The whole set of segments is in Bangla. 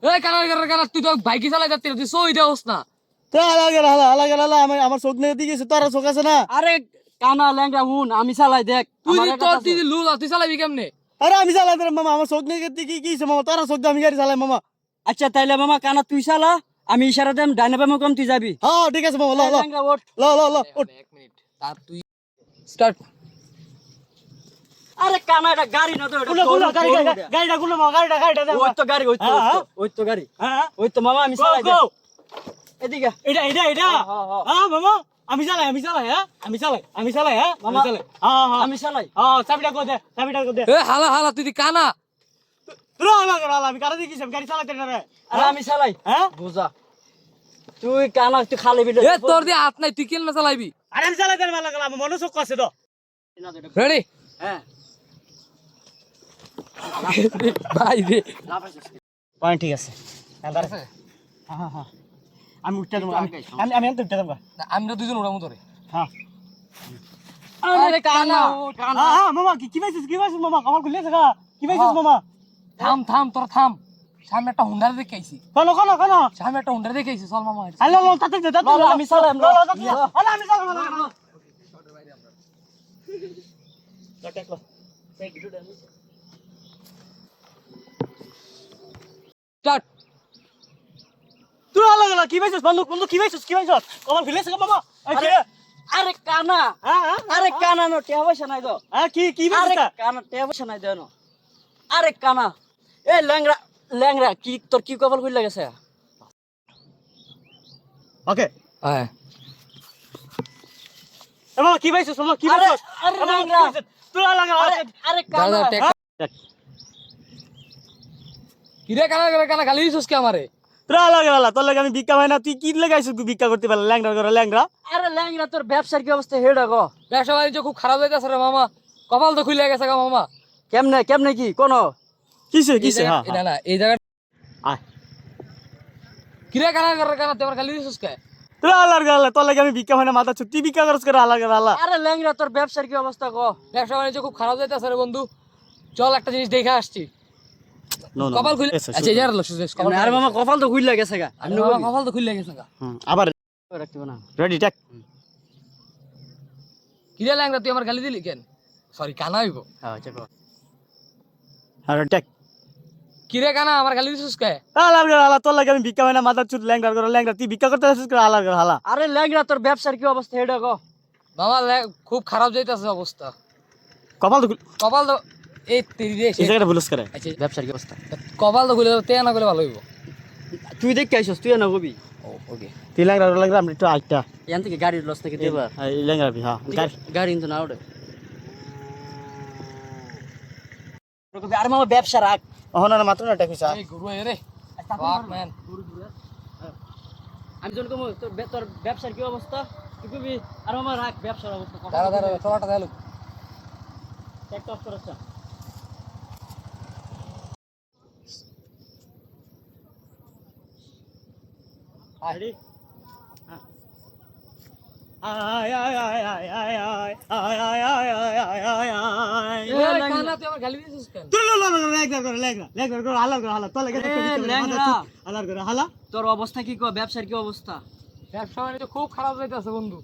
এই কানা তুই তো বাইক চালাই যাচ্ছিস তুই সই দেওস না। তো হালা আমার চোখ নিয়ে দিয়ে গেছে, তোর চোখ আছে না? আরে কানা ল্যাংড়া হুন আমি চালাই দেখ তুই আমার যে একা তোর আছে। তুই যে লুলা তুই চালাবি কেমনে? আরে আমি চালাই দিলাম মামা, আমার চোখ নিয়ে কি কি মামা, তোর চোখ দিয়ে আমি গাড়ি চালাই মামা। আচ্ছা তাইলে মামা কানা তুই চালা, আমি ইশারা দেম ডাইনে বামে কম তুই যাবি। হ্যাঁ ঠিক আছে মামা, ল ল ল্যাংড়া ওঠ। ল ল ল উঠ। এক মিনিট তার তুই স্টার্ট। আরে কানা এটা গাড়ি না তো, এটা গুলো গরু, গাড়ি গরু। গাড়িটা গুলো মামা, গাড়িটা দে ওই তো গাড়ি, ওই তো, হ্যাঁ, হ্যাঁ। ওই তো গাড়ি, হ্যাঁ ওই তো মামা আমি গো চালাই গো। দেখ এদিকে। এটা হ্যাঁ মামা, আমি চালাই হ্যাঁ, আমি চালাই হ্যাঁ, মামা, আমি চালাই হ্যাঁ হ্যাঁ আমি চালাই। হ্যাঁ, চাবিটা কো দে। এ হালা তুই দি কানা। র হালা আমি কারা দেখিস, আমি গাড়ি চালাতে না রে। আরে আমি চালাই হ্যাঁ বুঝা, তুই কানা তুই খালি বিলে। এ তোর দিয়ে হাত নাই তুই কেন চালাইবি? আরে আমি চালাতে না লাগলা, আমার মনে চোখ আছে তো। রেডি? হ্যাঁ ভাই রে পয়েন্ট ঠিক আছে। হ্যাঁ হ্যাঁ আমি উঠতে দেবো, আমি আনতে উঠতে দেবো। আমরা দুজন উড়ামু তোরে। হ্যাঁ আরে কানা কানা হ্যাঁ মামা, কি পাইছিস মামা, আমার খুলে থাকা কি পাইছিস মামা? থাম তোরা থাম। সামনে একটা হুন্ডার দেখে আইছি, কোন সামনে একটা হুন্ডার দেখে আইছি, চল মামা। হ্যালো লো তাতে দে তাতে লো, আমি চালাই, লো। আরে আমি চালাই স্টার্ট। তুই লাগলা কি পাইছিস বন্ধু কি পাইছিস আমার খুলে থাকা মামা। এই কি রে? আরে কানা, হ্যাঁ আরে কানা নো টিয়া পয়সা নাই তো। হ্যাঁ কি আরে পাইছিস? কানা টিয়া পয়সা নাই দেন। আরে কানা এ ল্যাংড়া ল্যাংড়া কি তোর কি কপাল কইলা গেছে? ওকে হ্যাঁ মামা কি পাইছিস মামা, কি আরে পাইছিস? আরে ল্যাংড়া, তুই লাগলা আরে আরে কানা। কিরে কানা গালি দিছিস কি আমারে? তুই লাগলা, তোর লাগে আমি ভিক্ষা পাই না, তুই কি লাগাইছিস ভিক্ষা করতে পারলে ল্যাংড়া? আরে ল্যাংড়া তোর ব্যবসার কি অবস্থা হেডা গো? ব্যবসা বাণিজ্য খুব খারাপ যাইতেছে রে মামা, কপাল তো খুলে গেছে গা মামা। কেমনে কি কোন কিসে এই জায়গা- হ্যাঁ না এই জায়গা আয়। কিরে কানা তুই আমার গালি দিছিস কে? তুই লাগলা, তোর লাগে আমি ভিক্ষা পাই না, মাথা তুই ভিক্ষা করছ করে আল্লাহ। আরে ল্যাংড়া তোর ব্যবসার কি অবস্থা গো? ব্যবসা বাণিজ্য খুব খারাপ যাইতেছে রে বন্ধু, চল একটা জিনিস দেখে আসছি। কপাল খুলে আচ্ছা এই জায়গাটা লক্ষ্য করিস, কপাল আরে মামা কপাল তো কইলা গেছে গা। খুলে- মামা, কপাল তো খুলে গেছে গা। আবার রাখতে না। Ready take. কিরে ল্যাংড়া তুই আমার গালি দিলি কেন? সরি কানা হইব। হ্যাঁ চলো। আর টেক। কিরে কানা আমার গালি দিছিস কে? আল্লাহ, তোর লাগে আমি ভিক্ষা পাই না, মাথা চুট ল্যাংড়া তুই ভিক্ষা করতে আসছিস করে হালা। আরে ল্যাংড়া তোর ব্যবসার কি অবস্থা হেডা গো? মামা খুব খারাপ যাইতেছে অবস্থা, কপাল তো কপাল তো এই তেরি রে এই জায়গাটা ভুলস করে। আচ্ছা ব্যবসার কি অবস্থা? কপাল তো খুলে তে না করলে ভালো হইব। তুই দেখতে আইছস, তুই না কবি। ওকে তুই ল্যাংড়া আমি একটু আইটা এখান থেকে গাড়ির লস থেকে দেবা। এই ল্যাংড়া হ্যাঁ গাড়ি কিন্তু না ওঠে। আর মামা ব্যবসা রাখ। ওহনা মাত্র না টেক হইছে। এই গুরু রে বাপ ম্যান। আমি যখন কমু তোর ব্যবসার কি অবস্থা তুই কবি, আর মামা রাখ ব্যবসার অবস্থা। দাঁড়া তোরাটা দেখালো। চেক অফ করছ। রেডি আয় এই কানা তুই আমার গালি দিছিস কেন? তোর অবস্থা কি কো? ব্যবসার কি অবস্থা? ব্যবসা বাণিজ্য খুব খারাপ যাইতেছে বন্ধু।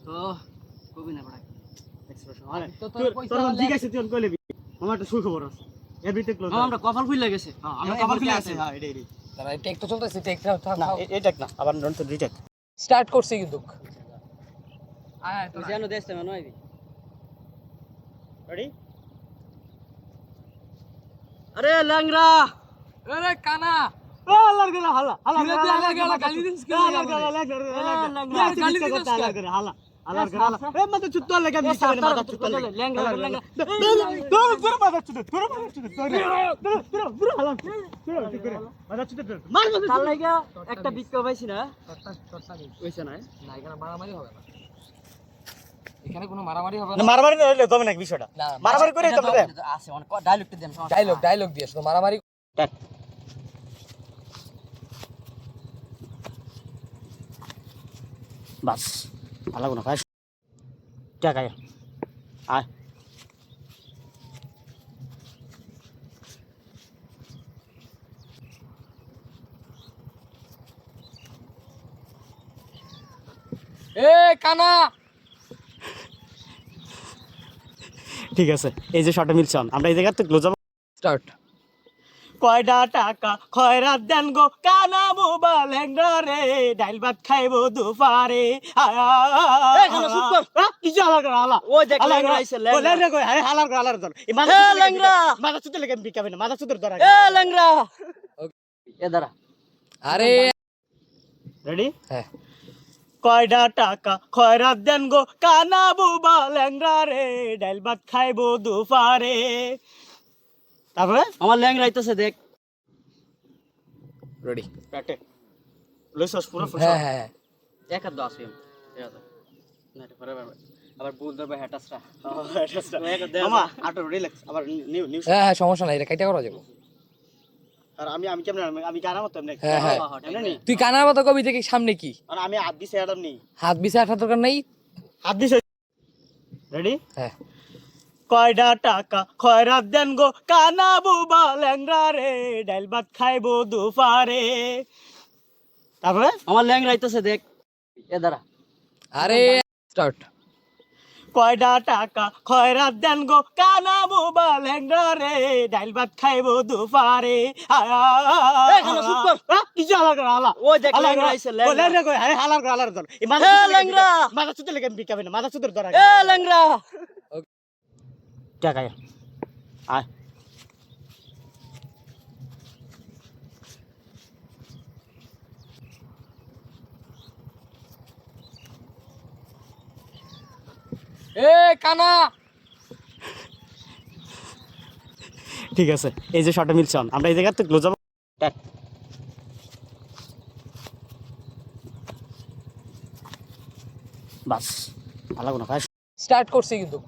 তো কবি না পড়া এক্সপ্রেশন। তো তোর পয়সা মামা আমরা কপাল খুইলা গেছে। দাঁড়া টেক তো চলতেছে, টেক থাম। রিটেক স্টার্ট করছি কিন্তু আয় তুই জানো দেশতে মানু আইবি। রেডি আরে ল্যাংড়া আরে কানা কিরে তুই আলাদা গালি দিছিস কেন? তার লাগা একটা বিক্কা পাইছি না কইছে না। না এখানে মারামারি হবে না, এখানে কোনো মারামারি হবে না। মারামারি না হইলে তবে নাকি বিষয়টা না মারামারি করে এটা তো তবে আছে অনেক ডায়লগটা দেন। ডায়লগ দিয়ে শুধু মারামারি। বাস ভালো কোনো ভাই টাকা আয় এ কানা ঠিক আছে, এই যে শর্টে মিলছন আমরা এই জায়গা থেকে ক্লোজ যাব। স্টার্ট। কয়টা টাকা খয়রাত দেন গো কানা বোবা ল্যাংড়া রে, ডাইল ভাত খাইবো দুপারে। এই কানা চুপ কর। কি হালার করে হালা, ওই দেখ ল্যাংড়া আইছে, ল্যাংড়া। ল্যাংড়া কই আরে হালার করে হালার ধর এই মাথা এ ল্যাংড়া। মাথা চুতে লেগে বিকাবে না, মাথা চুতের ধরা। এ ল্যাংড়া এ দাঁড়া। আরে রেডি? হ্যাঁ। কয়টা টাকা খয়রাত দেন গো কানা বোবা ল্যাংড়া রে, ডাইল ভাত খাইবো দুপারে। তারপরে আমার ল্যাংড়া আইতাছে দেখ। রেডি। কাটে লইছস পুরো ফুল। হ্যাঁ হ্যাঁ এক আর 10 এম ঠিক আছে না এটা পরে আবার বুল ধরবে হ্যাটাসরা। মামা আটো রিল্যাক্স আবার নিউ নিউ। হ্যাঁ হ্যাঁ সমস্যা নাই, এটা কাইটা করা যাবে। আর আমি আমি কেমন আমি কারা মত এমনি হ্যাঁ হ্যাঁ এমনি নি। তুই কানার মতো কবি থেকে সামনে কি আর আমি হাত দিছি এডম নি, হাত বিছে আঠার দরকার নেই। হাত দিছি। রেডি? হ্যাঁ। কয়টা টাকা খয়রাত দেন গো কানা বোবা ল্যাংড়া রে, ডাইল ভাত খাইবো দুপারে। তারপরে আমার ল্যাংড়া আইতাছে দেখ। এ দাঁড়া। আরে স্টার্ট। কয়টা টাকা খয়রাত দেন গো কানা বোবা ল্যাংড়া রে, ডাইল ভাত খাইবো দুপারে। এই কানা চুপ কর। কি হালার করে হালা, ওই দেখ ল্যাংড়া আইছে, ল্যাংড়া। ল্যাংড়া কই আরে হালার করে হালার ধর এই এ ল্যাংড়া। মাথা চুতে লেগে বিকাবে না, মাথা চুতের ধরা। এ ল্যাংড়া টাকা আয়। এ কানা ঠিক আছে, এই যে শর্টে মিলছন আমরা এই জায়গা থেকে ক্লোজ যাব। বাস ভালো না ভাই। স্টার্ট করছি কিন্তু।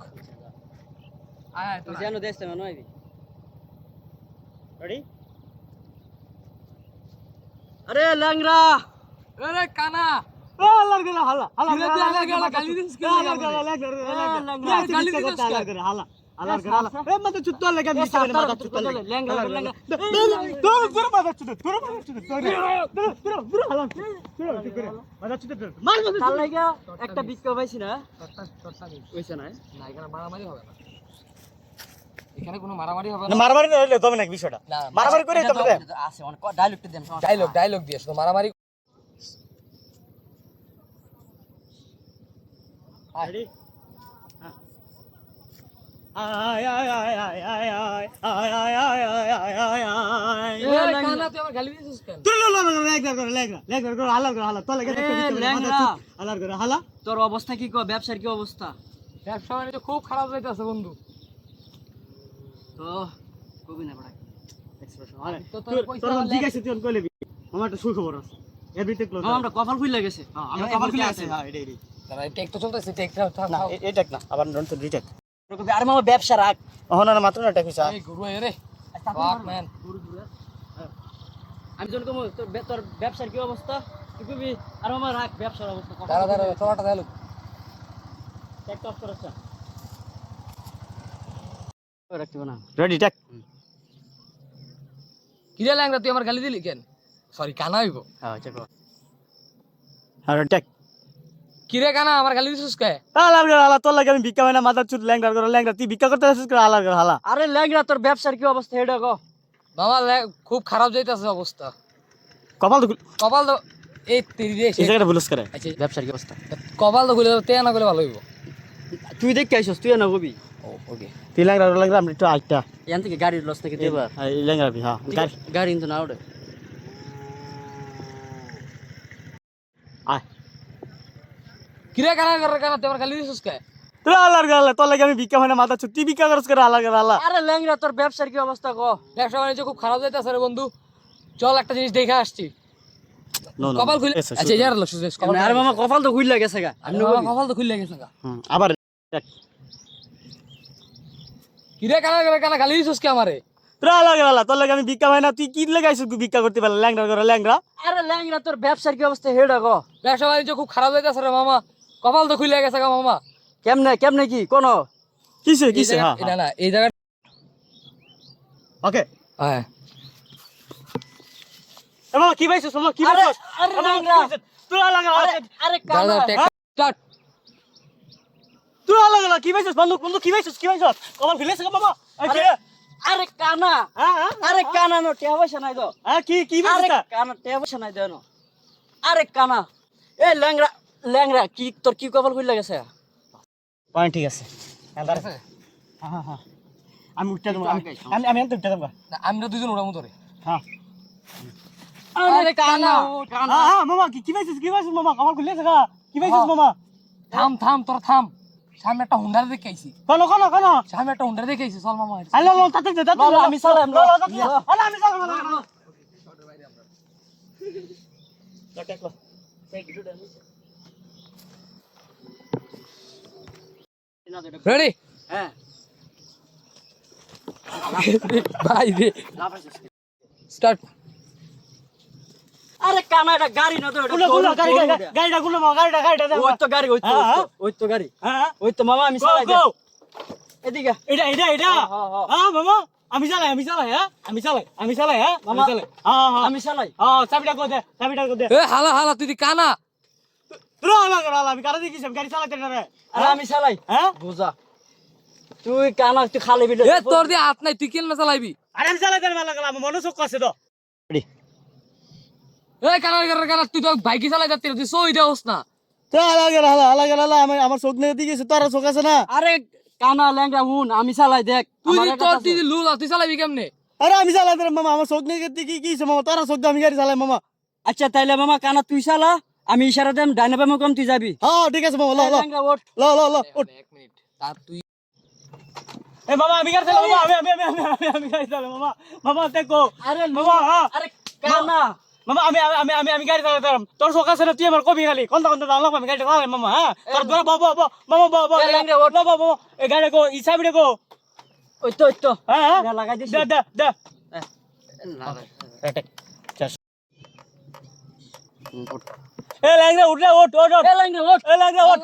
তুই জানো দেশতে মনে হয়। রেডি? আরে ল্যাংড়া আরে কানা হালার করে হালা হালা তুই তুই হালার করে গালি দিস কি হালার করে গালি দিস হালার করে হালা হালার করে হালা এ মাথা চুত তোর লাগা বিকাবে না, মাথা চুত তোর লাগা ল্যাংড়া ল্যাংড়া তোর পুরো মাথা চুত তোর মাথা চুত তোর পুরো হালা তোর মাথা চুত তোর মার মাথা কাল লাগা একটা বিক্কা পাইছি না কইছে না। না এখানে মারামারি হবে না, এখানে কোনো মারামারি হবে না না। মারামারি না হইলে দমে নাকি বিষয়টা না, মারামারি করে তো আমরা আছে অনেক ডায়লগটা দেন। ডায়লগ ডায়লগ দিয়ে শুধু মারামারি। রেডি? আয় আয় আয় আয় আয় আয় আয় আয় আয় আয় আয় আয় আয় এ কানা তুই আমার গালি দিছিস কেন? তোর লেগা করে হালার করে হালা তোর লাগা এ, ল্যাংড়া। হালার করে হালা। তোর অবস্থা কি কো, ব্যবসার কি অবস্থা? ব্যবসা বাণিজ্য খুব খারাপ যাইতেছে বন্ধু। তো কবি না বড় এক্সপ্রেশন আরে তো তোর পয়সা তোর হলে- জিজ্ঞাসা তুই কইলে আমার একটা সুখবর আছে এর ভিতরে ক্লোজ আমরা কপাল খুলে গেছে। আমরা কভার খুলে আছে। হ্যাঁ এটা এটা দাঁড়া টেক তো চলতেছে, টেকটা না এটা না আবার নন তো রিটেক আরে মামা ব্যবসা রাখ। ওহনা না মাত্র না টাকা এই গুরু রে বাপ ম্যান। আমি যখন কম তোর ব্যবসার কি অবস্থা তুই কবি আর মামা রাখ ব্যবসার অবস্থা। দাঁড়া দাঁড়া তোরাটা দেখালো। টেক অফ করছ রাখতে না। রেডি টেক কিরে ল্যাংড়া তুই আমার গালি দিলি কেন? সরি কানা হইব। হ্যাঁ চেক আর টেক কিরে কানা আমার গালি দিছিস কে? হালার করে হালা তোর লাগা আমি ভিক্ষা হয় না, মাথা চুত ল্যাংড়া করে ল্যাংড়া তুই ভিক্ষা করতে আসিস করে হালার করে হালা। আরে ল্যাংড়া তোর ব্যবসার কি অবস্থা এটা কো। বাবা খুব খারাপ যাইতেছে অবস্থা। কপাল তো কপাল তো এই তেরি রে এই জায়গাটা ভুলস করে আচ্ছা ব্যবসার কি অবস্থা? কপাল তো খুলে তে না করলে ভালো হইব। তুই দেখ আইছস তুই না কবি। ও ওকে তুই ল্যাংড়া ল্যাংড়া আমি একটু আইটা এখান থেকে গাড়ির লস থেকে দেবা এই ল্যাংড়া ভি হ্যাঁ গাড়ি গাড়ি কিন্তু না ওড়ে। আয় কিরে কানা করে কানা তুই আমার গালি দিছিস কে? তোর হালার করে হালা তোর লাগা আমি ভিক্ষা হয় না, মাথা চুত তুই ভিক্ষা করস করে হালার করে হালা। আরে ল্যাংড়া তোর ব্যবসার কি অবস্থা কো। ব্যবসা বাণিজ্য খুব খারাপ যাইতেছে রে বন্ধু। চল একটা জিনিস দেখে আসছি। নো নো কপাল খুলে আচ্ছা এই জায়গাটা লক্ষ্য কপাল। আরে মামা কপাল তো খুইলা গেছে গা। আরে বাবা, কপাল তো খুলে গেছে গা। আবার কিরে কানা করে কানা গালি দিছিস কে আমারে? তোর হালার করে হালা তোর লাগা আমি ভিক্ষা হয় না, তুই কি লাগাইছিস ভিক্ষা করতে পারলে ল্যাংড়া করে ল্যাংড়া। আরে ল্যাংড়া তোর ব্যবসার কি অবস্থা হেডা কো। ব্যবসা বাণিজ্য খুব খারাপ যাইতেছে রে মামা। কপাল তো খুলে গেছে গা মামা। কেমনে কেমনে কি কোন কিসে এই কিসে জায়গা- হ্যাঁ না না এই জায়গা ওকে হ্যাঁ এ বাবা কি পাইছিস মামা কি আরে পাইছিস আরে ল্যাংড়া তোর হালার করে আরে আরে দাঁড়া কানা দাঁড়া টেক স্টার্ট। তুই আলাদা আলাদা কি পাইছিস বন্ধু বন্ধু কি পাইছিস কপাল খুলেছে মামা এই কি রে? আরে কানা হ্যাঁ হ্যাঁ আরে কানা নো টিয়া পয়সা নাই তো হ্যাঁ কি আরে পাইছিস কানা টিয়া পয়সা নাই দেন আরে কানা এ ল্যাংরা ল্যাংরা কি তোর কি কপাল খুলে গেছে পয়েন্ট ঠিক আছে হ্যাঁ হ্যাঁ আমি উঠতে দেবো আমি এত উঠতে দেবো না, আমরা দুজন উড়ামু ধরে। হ্যাঁ আরে কানা কানা হ্যাঁ মামা কি পাইছিস মামা কপাল খুলেছে কি পাইছিস মামা থাম তোরা থাম। সামনে একটা হুন্ডার দেখে আইছি, কোন সামনে একটা হুন্ডার দেখে আইছি, চল মামা। হ্যালো লো তাতে দে তাতে লো, আমি চালাই, লো। হ্যালো আমি চালাই রেডি হ্যাঁ ভাই রে স্টার্ট। আরে কানা এটা গাড়ি না তো এটা গুলো গাড়িটা গুলো মামা গাড়িটা দে ওই তো গাড়ি হ্যাঁ, ওই তো গাড়ি হ্যাঁ ওই তো মামা আমি গো চালাই গো এদিকে এটা হ্যাঁ মামা আমি চালাই হ্যাঁ হ্যাঁ মামা, আমি চালাই হ্যাঁ আমি চালাই চাবিটা কো দে এ হালা হালা তুই দি কানা। আমি কারা দেখিস আমি গাড়ি চালাতে না রে আরে আমি চালাই হ্যাঁ বুঝা তুই কানা তুই খালি বিলে এ তোর দিয়ে হাত নাই, তুই কেন চালাইবি? আরে আমি চালাতে না লাগলাম আমার মনে চোখ আছে তো এ কানা কানা তুই তো বাইকে চালাই যাচ্ছিস, তুই সই দেওস না। আমার চোখ নেই দিকে তোর চোখ আছে না আরে কানা ল্যাংরা হুন আমি চালাই দেখ তুই আমার দি একটা তোর আছে। তুই লুলা, তুই চালাবি কেমনে? আরে আমি চালাতে না মামা আমার চোখ নেই দিকে কি মামা তোর চোখ দিয়ে আমি গাড়ি চালাই মামা আচ্ছা তাইলে মামা কানা তুই চালা আমি ইশারা দেম ডাইনে বামে কম তুই যাবি হ্যাঁ ঠিক আছে মামা ল্যাংরা ওঠ ল উঠ। এক মিনিট তার তুই এ মামা আমি গাড়ি চালাই মামা আমি গাড়ি চালাই মামা দেখো আরে মামা হ্যাঁ আরে কানা মামা আমি গাড়ি চালাতাম তোর চোখ আছে না তুই আমার কবি খালি কোনটা দাম লাগবে আমি গাড়ি চালাই মামা হ্যাঁ তোর ধরে বাবা এ ল্যাংড়া ওঠ। বাবা এই গাড়ি কো ইসাবিড়ে কো ওই তো হ্যাঁ না লাগাই দিছি দে এ ল্যাংড়া উঠ এ ল্যাংড়া ওঠ এ ল্যাংড়া উঠ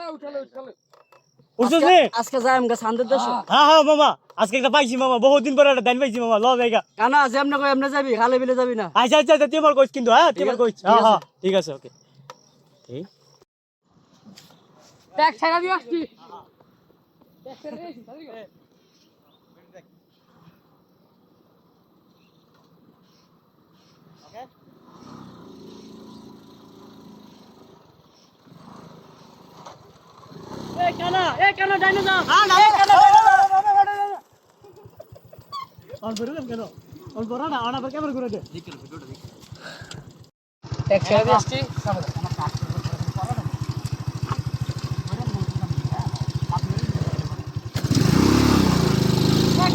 উঠছিস নি আজকে যাই আমগা সান্দের দেশ হ্যাঁ মামা আজকে একটা পাইছি মামা বহুদিন পরে একটা দান পাইছি মামা ল জায়গা কানা যেমনে কই এমনে যাবি খালি বিলে যাবি না আচ্ছা তুই আমার কইস কিন্তু হ্যাঁ তুই আমার কইস হ্যাঁ ঠিক আছে ওকে ঠিক ট্যাক্স ছাড়া দিয়ে আসছি। ট্যাক্স ছেড়ে দিয়েছি, চাবি কই? এ কানা ডাইনে যা আর বড় কেন আর বড় না আনা ক্যামেরা করে দে ট্যাক্স ছেড়ে দিয়ে আসছি, সামনে যা।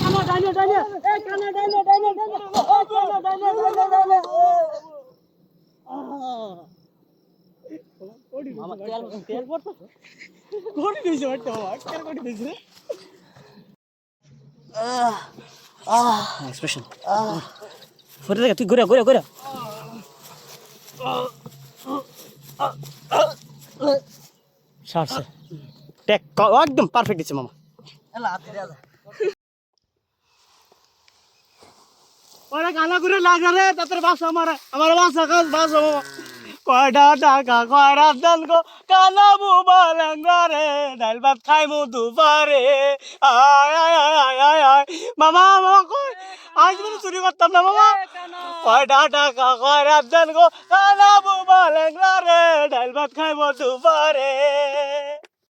কানা ডাইনে এ কানা ডাইনে মামা তেল পড়তো কোটি দিছে ওটা কার কোটি দিছে এক্সপ্রেশন ফটো দেখ তুই ঘুরে শার্টস টেক একদম পারফেক্ট দিছে মামা এলা হাতে দে ওরা গানা করে লাগা রে তাদের বাসা আমার বাসা কাজ বাসা মামা কয়টা টাকা কয়টা দান গো কানা বুবা লেঙ্গা রে ডাল ভাত খাই মু দুপারে আয় মামা কই আজ আমি চুরি করতাম না মামা কয়টা টাকা কয়টা দান গো কানা বুবা লেঙ্গা রে ডাল ভাত খাই মু দুপারে